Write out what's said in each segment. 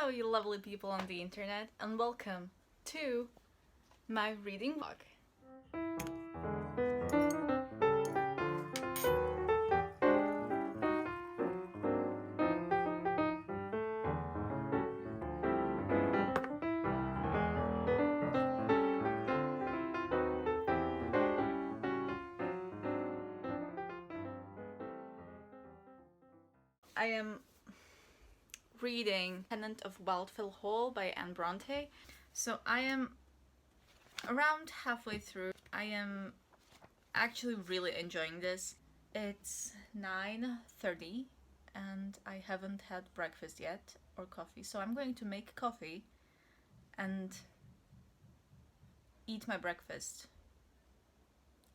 Hello, you lovely people on the internet, and welcome to my reading vlog. I am reading Tenant of Wildfell Hall by Anne Bronte. So I am around halfway through. I am actually really enjoying this. It's 9:30 and I haven't had breakfast yet or coffee, so I'm going to make coffee and eat my breakfast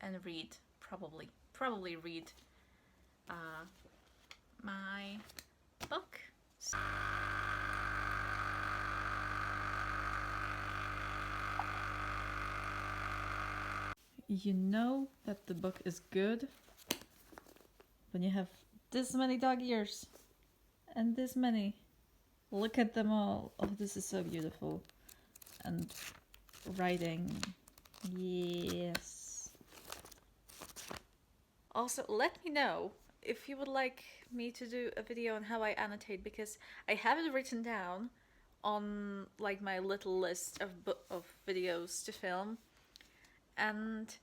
and read, probably read my book. You know that the book is good when you have this many dog ears and this many. Look at them all. Oh, this is so beautiful. And writing. Yes. Also, let me know if you would like me to do a video on how I annotate, because I have it written down on like my little list of videos to film, and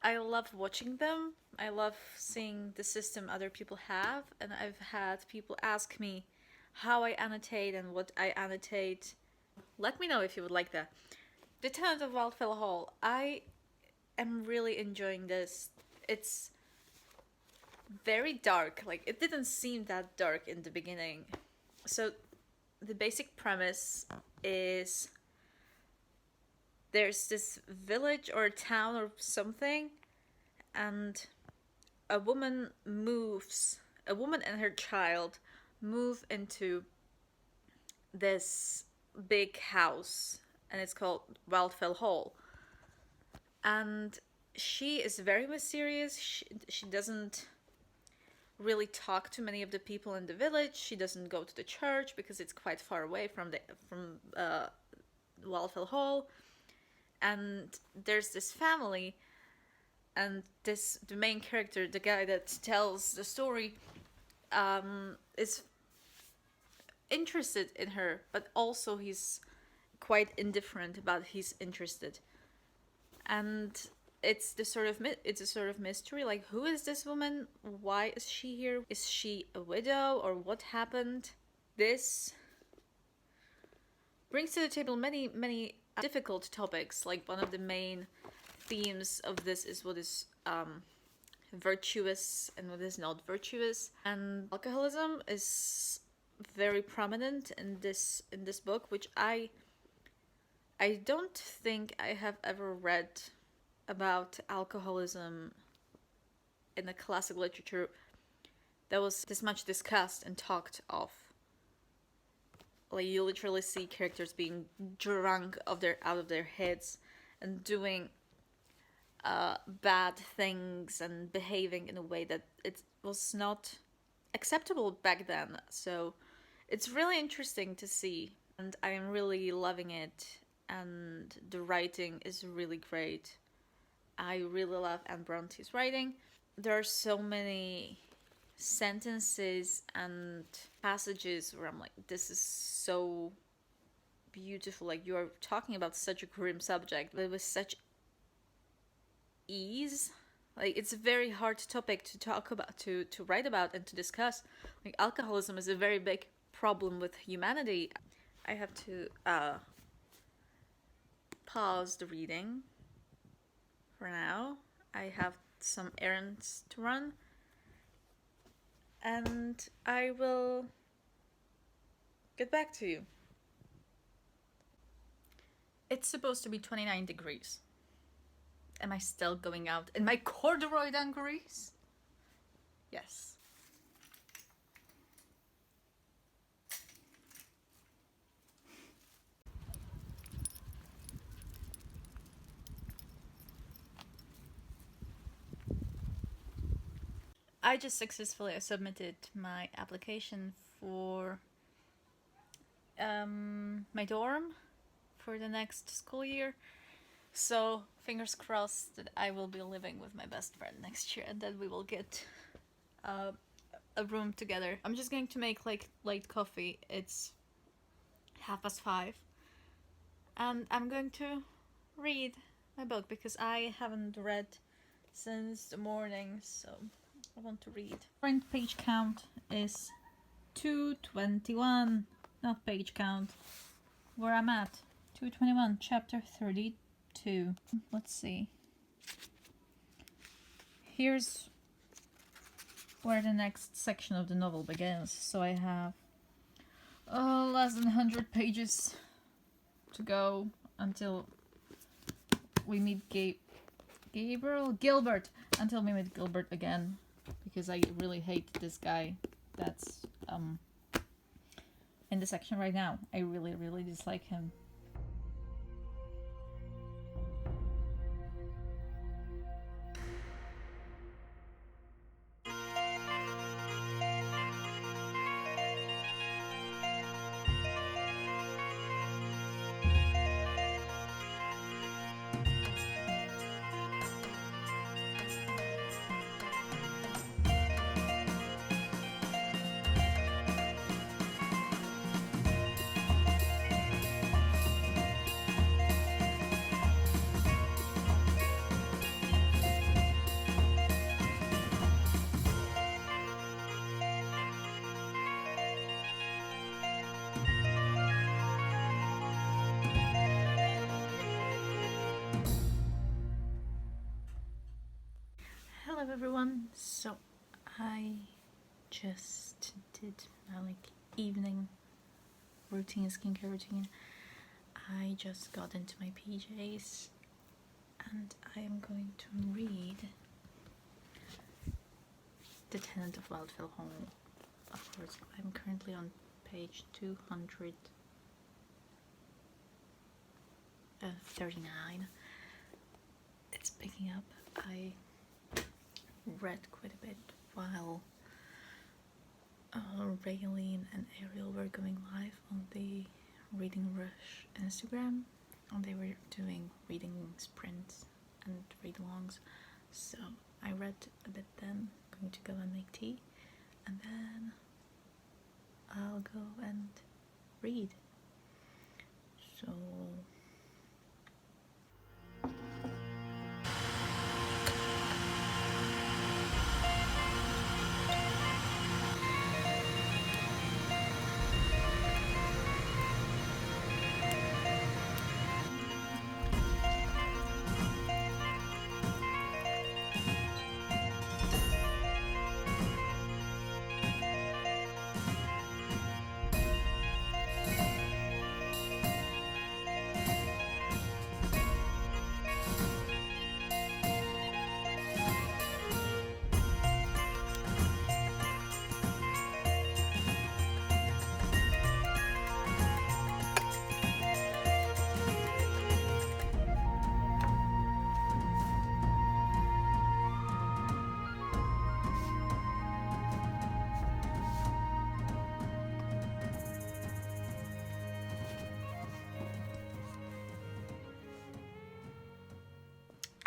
I love watching them. I love seeing the system other people have, and I've had people ask me how I annotate and what I annotate. Let me know if you would like that. The Tenant of Wildfell Hall. I am really enjoying this. It's very dark. Like, it didn't seem that dark in the beginning. So the basic premise is there's this village or a town or something, and a woman and her child move into this big house, and it's called Wildfell Hall. And she is very mysterious. She doesn't really talk to many of the people in the village. She doesn't go to the church because it's quite far away from Wildfell Hall. And there's this family, and the main character, the guy that tells the story, is interested in her, but also he's quite indifferent about he's interested. And it's a sort of mystery, like, who is this woman? Why is she here? Is she a widow, or what happened? This brings to the table many difficult topics. Like, one of the main themes of this is what is virtuous and what is not virtuous, and alcoholism is very prominent in this book, which I don't think I have ever read about alcoholism in the classic literature that was this much discussed and talked of. Like, you literally see characters being drunk out of their heads and doing bad things and behaving in a way that it was not acceptable back then. So it's really interesting to see, and I am really loving it, and the writing is really great. I really love Anne Bronte's writing. There are so many sentences and passages where I'm like, this is so beautiful. Like, you are talking about such a grim subject, but with such ease. Like, it's a very hard topic to talk about, to write about and to discuss. Like, alcoholism is a very big problem with humanity. I have to pause the reading for now. I have some errands to run, and I will get back to you. It's supposed to be 29 degrees. Am I still going out in my corduroy dungarees? Yes. I just successfully submitted my application for my dorm for the next school year. So fingers crossed that I will be living with my best friend next year and that we will get a room together. I'm just going to make like late coffee. It's 5:30, and I'm going to read my book because I haven't read since the morning, so I want to read. Current page count is 221, not page count. Where I'm at, 221, chapter 32. Let's see. Here's where the next section of the novel begins. So I have less than 100 pages to go until we meet Gilbert, until we meet Gilbert again, because I really hate this guy that's in the section right now. I really, really dislike him. Hello everyone, so I just did my evening routine, skincare routine. I just got into my PJs and I am going to read The Tenant of Wildfell Hall. Of course, I'm currently on page 239. It's picking up. I read quite a bit while Raylene and Ariel were going live on the Reading Rush Instagram, and they were doing reading sprints and read-alongs. So I read a bit then. I'm going to go and make tea, and then I'll go and read. So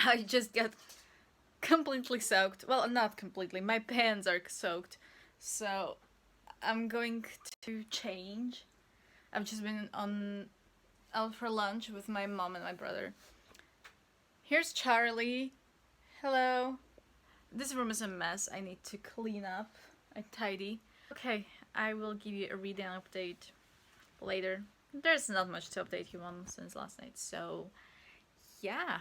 I just got completely soaked. Well, not completely. My pants are soaked. So I'm going to change. I've just been out for lunch with my mom and my brother. Here's Charlie. Hello. This room is a mess. I need to clean up and tidy. Okay, I will give you a reading update later. There's not much to update you on since last night, so yeah.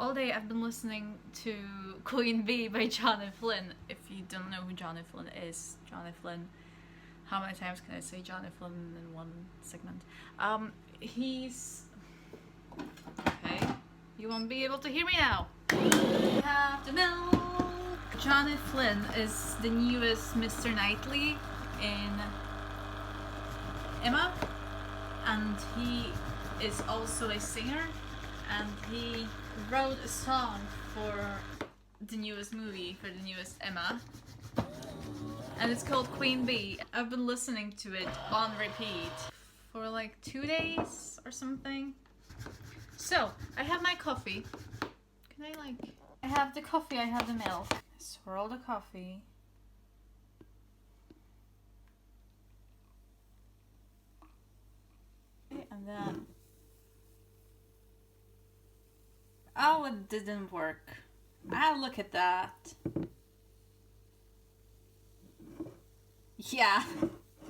All day I've been listening to Queen Bee by Johnny Flynn. If you don't know who Johnny Flynn is, Johnny Flynn, how many times can I say Johnny Flynn in one segment? He's... Okay, you won't be able to hear me now. You have to know. Johnny Flynn is the newest Mr. Knightley in Emma, and he is also a singer, and he wrote a song for the newest movie, for the newest Emma, and it's called Queen Bee. I've been listening to it on repeat for like 2 days or something. So, I have my coffee. I have the coffee, I have the milk. I swirl the coffee. Okay, and then... Oh, it didn't work. Ah, look at that. Yeah.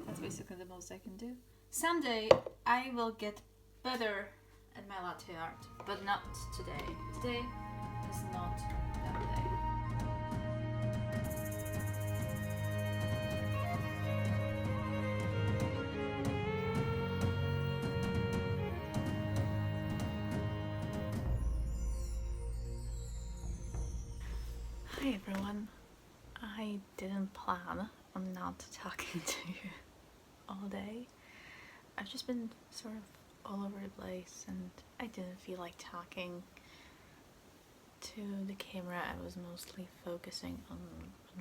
That's basically the most I can do. Someday, I will get better at my latte art, but not today. Today is not that day. Hi everyone. I didn't plan on not talking to you all day. I've just been sort of all over the place and I didn't feel like talking to the camera. I was mostly focusing on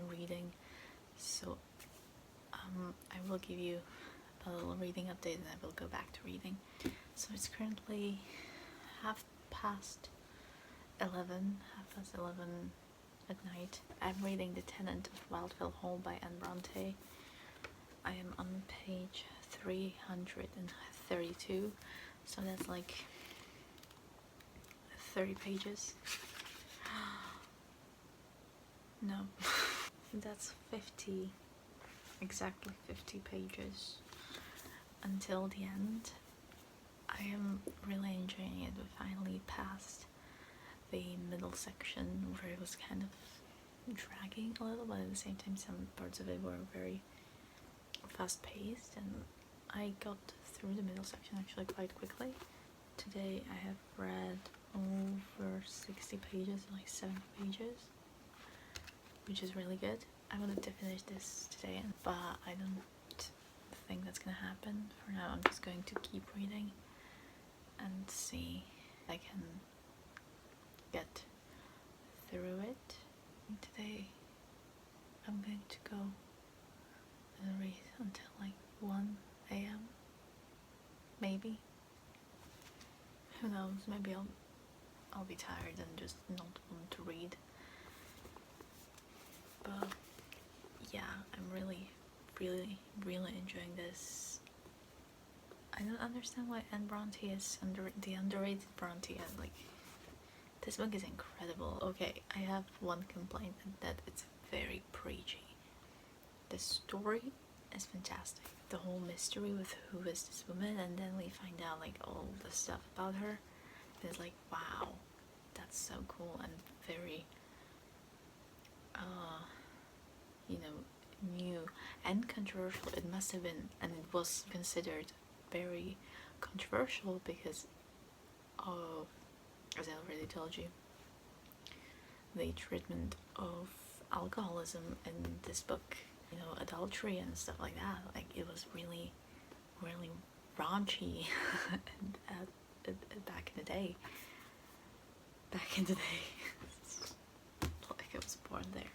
reading, so I will give you a little reading update and I will go back to reading. So it's currently half past 11 at night. I'm reading The Tenant of Wildfell Hall by Anne Bronte. I am on page 332, so that's like 30 pages. No, that's 50, exactly 50 pages until the end. I am really enjoying it. We finally passed the middle section where it was kind of dragging a little, but at the same time some parts of it were very fast paced, and I got through the middle section actually quite quickly. Today I have read over 60 pages, like 70 pages, which is really good. I wanted to finish this today, but I don't think that's gonna happen. For now I'm just going to keep reading and see if I can get through it. Today I'm going to go and read until like 1 a.m. maybe. Who knows, maybe I'll be tired and just not want to read. But yeah, I'm really enjoying this. I don't understand why Anne Bronte is the underrated Bronte, and like, this book is incredible. Okay, I have one complaint, and that it's very preachy. The story is fantastic. The whole mystery with who is this woman, and then we find out like all the stuff about her. It's like, wow, that's so cool and very you know, new and controversial. It must have been, and it was considered very controversial because of, as I already told you, the treatment of alcoholism in this book, you know, adultery and stuff like that. Like, it was really raunchy back in the day. Like, I was born there.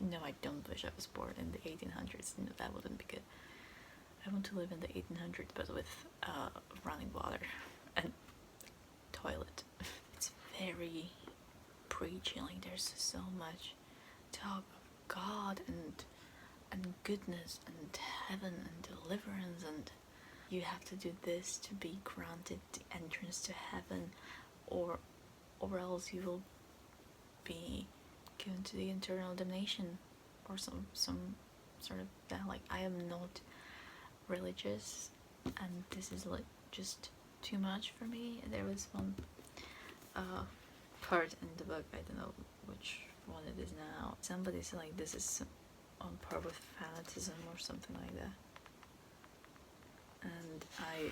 No, I don't wish I was born in the 1800s. No, that wouldn't be good. I want to live in the 1800s, but with running water and toilet. It's very preachy. Like, there's so much talk of God and goodness and heaven and deliverance, and you have to do this to be granted the entrance to heaven, or else you will be given to the eternal damnation, or some sort of that. Like, I am not religious, and this is like just too much for me. There was one part in the book, I don't know which one it is now. Somebody said like this is on par with fanatism or something like that. And I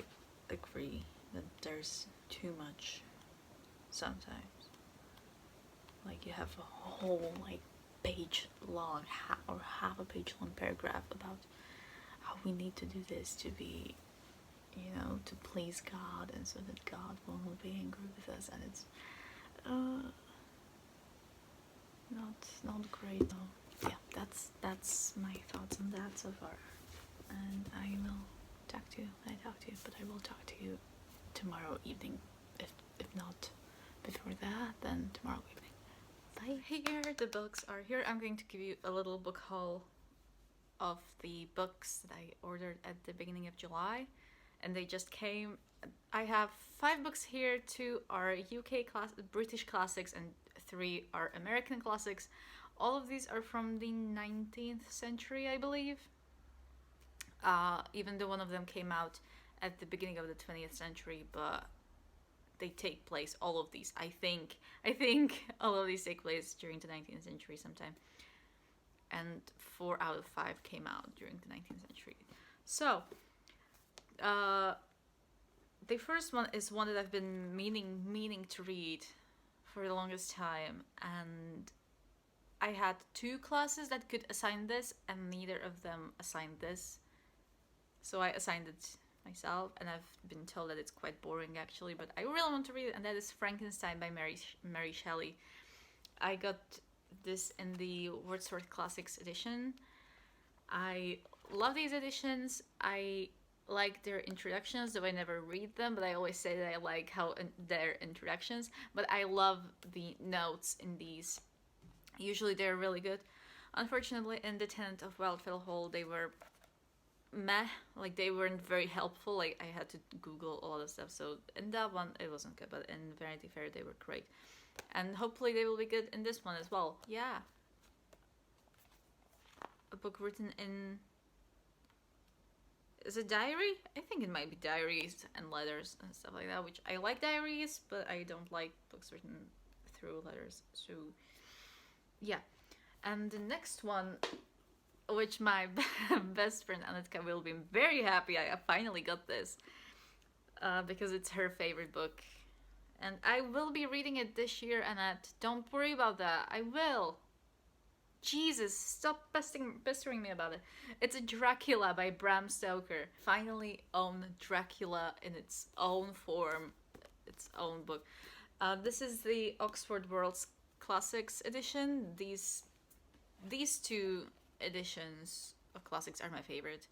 agree that there's too much sometimes. Like you have a whole like page long or half a page long paragraph about how we need to do this to be, you know, to please God and so that God won't be angry with us, and it's not great. So yeah, that's my thoughts on that so far, and I will talk to you when I talk to you, but I will talk to you tomorrow evening, if not before that, then tomorrow evening. Bye. Here the books are. Here I'm going to give you a little book haul of the books that I ordered at the beginning of July, and they just came. I have 5 books here. 2 are British classics, and 3 are American classics. All of these are from the 19th century, I believe. Even though one of them came out at the beginning of the 20th century, but they take place, all of these, I think all of these take place during the 19th century sometime. And 4 out of 5 came out during the 19th century. So, the first one is one that I've been meaning to read for the longest time, and I had 2 classes that could assign this, and neither of them assigned this. So I assigned it myself, and I've been told that it's quite boring actually, but I really want to read it, and that is Frankenstein by Mary Shelley. I got this in the Wordsworth Classics edition. I love these editions. I like their introductions, though I never read them, but I always say that I like their introductions. But I love the notes in these. Usually they're really good. Unfortunately, in the Tenant of Wildfell Hall, they were meh. Like, they weren't very helpful. Like, I had to Google a lot of stuff. So in that one, it wasn't good, but in Vanity Fair, they were great. And hopefully they will be good in this one as well. Yeah. A book written in... Is it diary? I think it might be diaries and letters and stuff like that, which I like diaries, but I don't like books written through letters. So, yeah. And the next one, which my best friend Anitka will be very happy I finally got this, because it's her favorite book. And I will be reading it this year, Annette. Don't worry about that. I will. Jesus, stop pestering me about it. It's a Dracula by Bram Stoker. Finally own Dracula in its own form, its own book. This is the Oxford World's Classics edition. These 2 editions of classics are my favorite.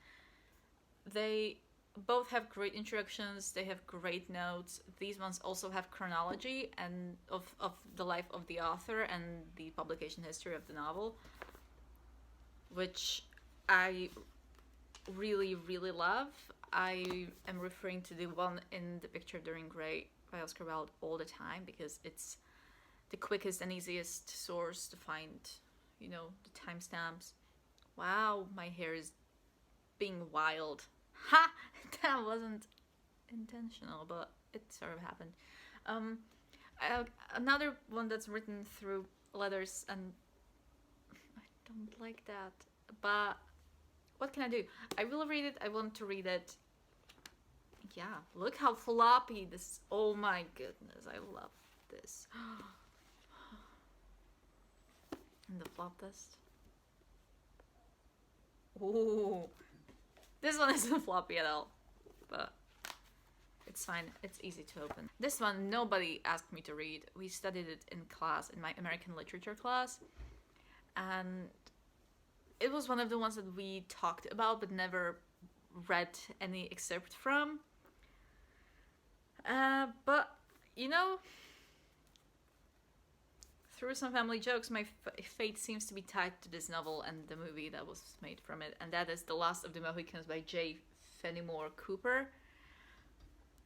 They both have great introductions, they have great notes. These ones also have chronology and of the life of the author and the publication history of the novel, which I really, really love. I am referring to the one in The Picture of Dorian Gray by Oscar Wilde all the time, because it's the quickest and easiest source to find, you know, the timestamps. Wow, my hair is being wild. Ha! That wasn't intentional, but it sort of happened. Another one that's written through letters, and I don't like that. But what can I do? I will read it. I want to read it. Yeah, look how floppy this. Oh my goodness, I love this. And the flop test. Ooh. This one isn't floppy at all, but it's fine. It's easy to open. This one, nobody asked me to read. We studied it in class, in my American literature class, and it was one of the ones that we talked about but never read any excerpt from. But, you know, through some family jokes, my fate seems to be tied to this novel and the movie that was made from it, and that is The Last of the Mohicans by J. Fenimore Cooper.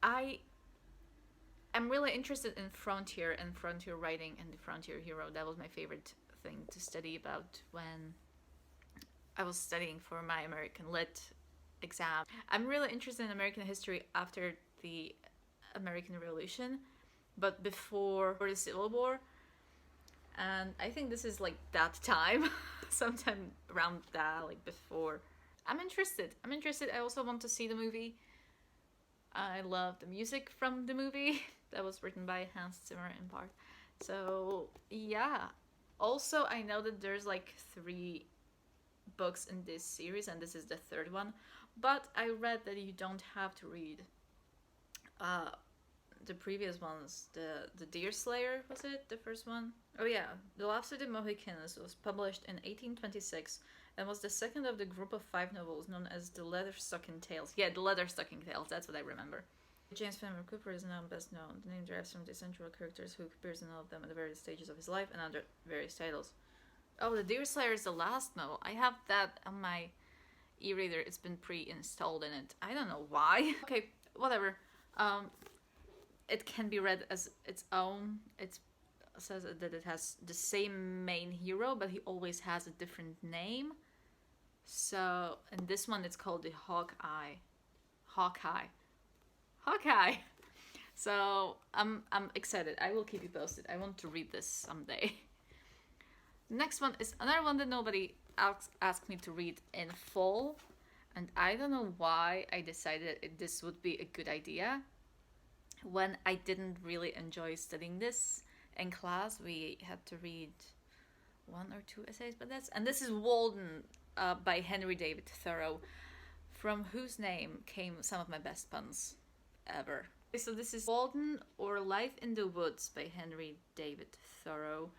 I am really interested in frontier and frontier writing and the frontier hero. That was my favorite thing to study about when I was studying for my American Lit exam. I'm really interested in American history after the American Revolution, but before the Civil War. and I think this is like that time, sometime around that, like before. I'm interested. I'm interested. I also want to see the movie. I love the music from the movie that was written by Hans Zimmer in part. So yeah. Also, I know that there's like 3 books in this series, and this is the 3rd one. But I read that you don't have to read uh, the previous ones. The Deer Slayer, was it the first one? Oh yeah, The Last of the Mohicans was published in 1826 and was the second of the group of 5 novels known as the Leatherstocking Tales. Yeah, the Leatherstocking Tales, that's what I remember. James Fenimore Cooper is now best known. The name derives from the central characters who appears in all of them at the various stages of his life and under various titles. Oh, The Deer Slayer is the last novel. I have that on my e-reader. It's been pre-installed in it. I don't know why. Okay, whatever. It can be read as its own. It says that it has the same main hero, but he always has a different name. So in this one, it's called the Hawkeye. So I'm excited. I will keep you posted. I want to read this someday. Next one is another one that nobody asked me to read in full, and I don't know why I decided this would be a good idea. When I didn't really enjoy studying this in class, we had to read 1 or 2 essays, but this is Walden by Henry David Thoreau, from whose name came some of my best puns ever. So this is Walden, or Life in the Woods by Henry David Thoreau.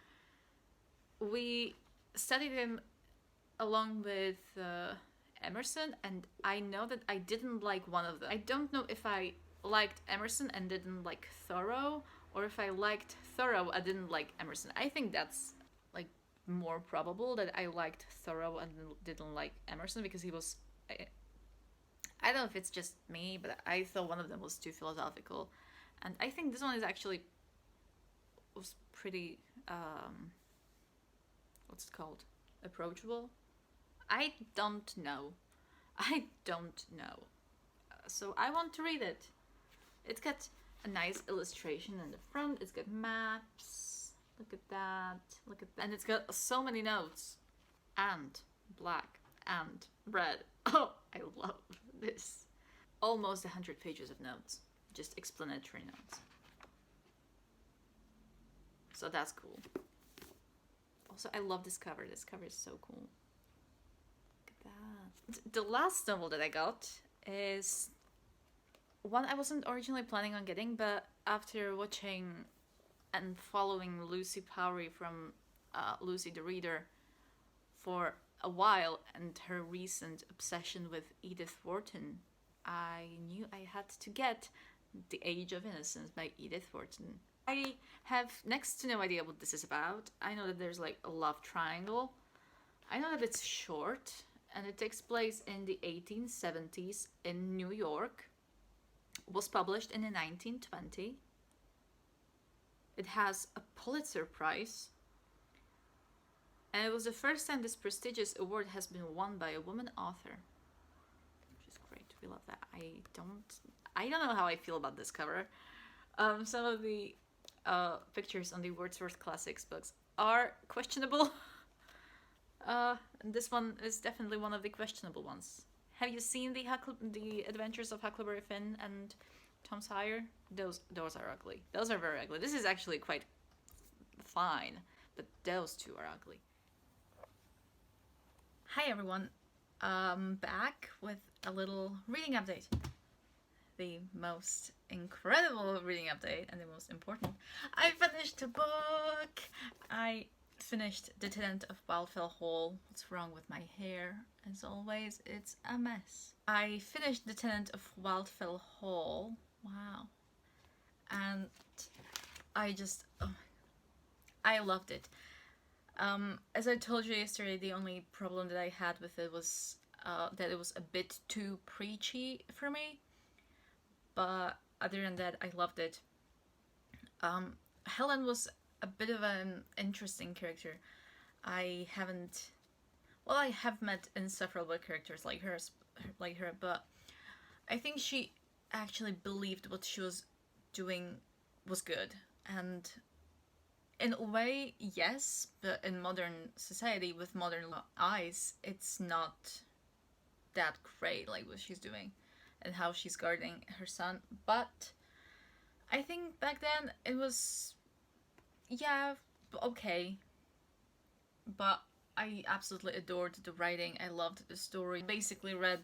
We studied him along with Emerson, and I know that I didn't like one of them. I don't know if I liked Emerson and didn't like Thoreau, or if I liked Thoreau and didn't like Emerson. I think that's like more probable that I liked Thoreau and didn't like Emerson, because he was, I don't know if it's just me, but I thought one of them was too philosophical, and I think this one is actually was pretty what's it called, approachable. I don't know. So I want to read it. It's got a nice illustration in the front. It's got maps. Look at that. And it's got so many notes. And black and red. Oh, I love this. Almost 100 pages of notes. Just explanatory notes. So that's cool. Also, I love this cover. This cover is so cool. Look at that. The last novel that I got is one I wasn't originally planning on getting, but after watching and following Lucy Powery from Lucy the Reader for a while, and her recent obsession with Edith Wharton, I knew I had to get The Age of Innocence by Edith Wharton. I have next to no idea what this is about. I know that there's like a love triangle. I know that it's short, and it takes place in the 1870s in New York. Was published in 1920. It has a Pulitzer Prize, and it was the first time this prestigious award has been won by a woman author, which is great. We love that. I don't know how I feel about this cover. Some of the pictures on the Wordsworth Classics books are questionable. And this one is definitely one of the questionable ones. Have you seen the Adventures of Huckleberry Finn and Tom Sawyer? Those are ugly. Those are very ugly. This is actually quite fine, but those two are ugly. Hi everyone, back with a little reading update. The most incredible reading update, and the most important. I finished a book! I finished The Tenant of Wildfell Hall. What's wrong with my hair? As always, it's a mess. I finished The Tenant of Wildfell Hall. Wow. And I loved it. As I told you yesterday, the only problem that I had with it was that it was a bit too preachy for me. But other than that, I loved it. Helen was a bit of an interesting character. I have met insufferable characters like her, but I think she actually believed what she was doing was good, and In a way, yes, but in modern society with modern eyes, it's not that great, like what she's doing and how she's guarding her son. But I think back then it was, yeah, okay. But I absolutely adored the writing. I loved the story. Basically read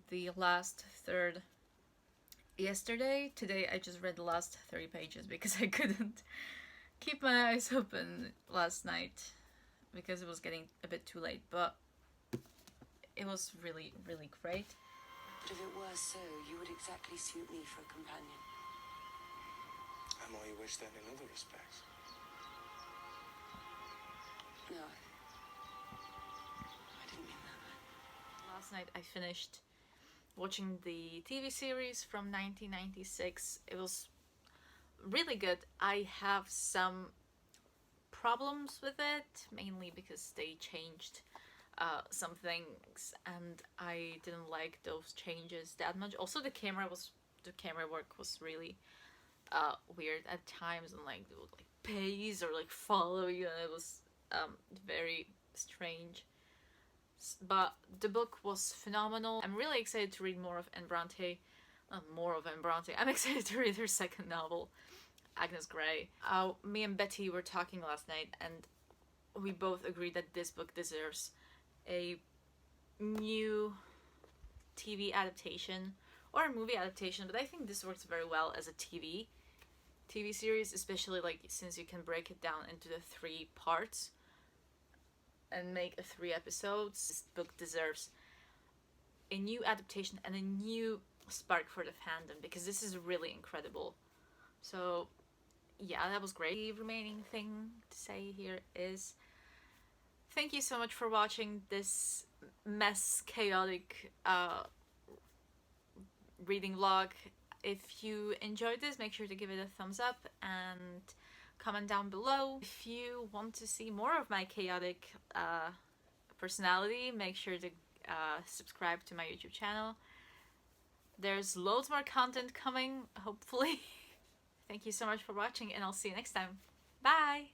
the last third yesterday. Today I just read the last 30 pages because I couldn't keep my eyes open last night because it was getting a bit too late. But it was really, really great. But if it were so, you would exactly suit me for a companion. I'm all you wish that in other respects. No, I didn't mean that. Last night I finished watching the TV series from 1996. It was really good. I have some problems with it, mainly because they changed some things and I didn't like those changes that much. Also the camera work was really weird at times, and like they would like pace or like follow you, and it was very strange. But the book was phenomenal. I'm really excited to read more of Anne Bronte. I'm excited to read her second novel, Agnes Grey. Me and Betty were talking last night, and we both agreed that this book deserves a new TV adaptation or a movie adaptation. But I think this works very well as a TV series, especially like since you can break it down into the 3 parts and make a 3 episodes. This book deserves a new adaptation and a new spark for the fandom, because this is really incredible. So yeah, that was great. The remaining thing to say here is thank you so much for watching this chaotic reading vlog. If you enjoyed this, make sure to give it a thumbs up and comment down below. If you want to see more of my chaotic personality, make sure to subscribe to my YouTube channel. There's loads more content coming, hopefully. Thank you so much for watching, and I'll see you next time. Bye!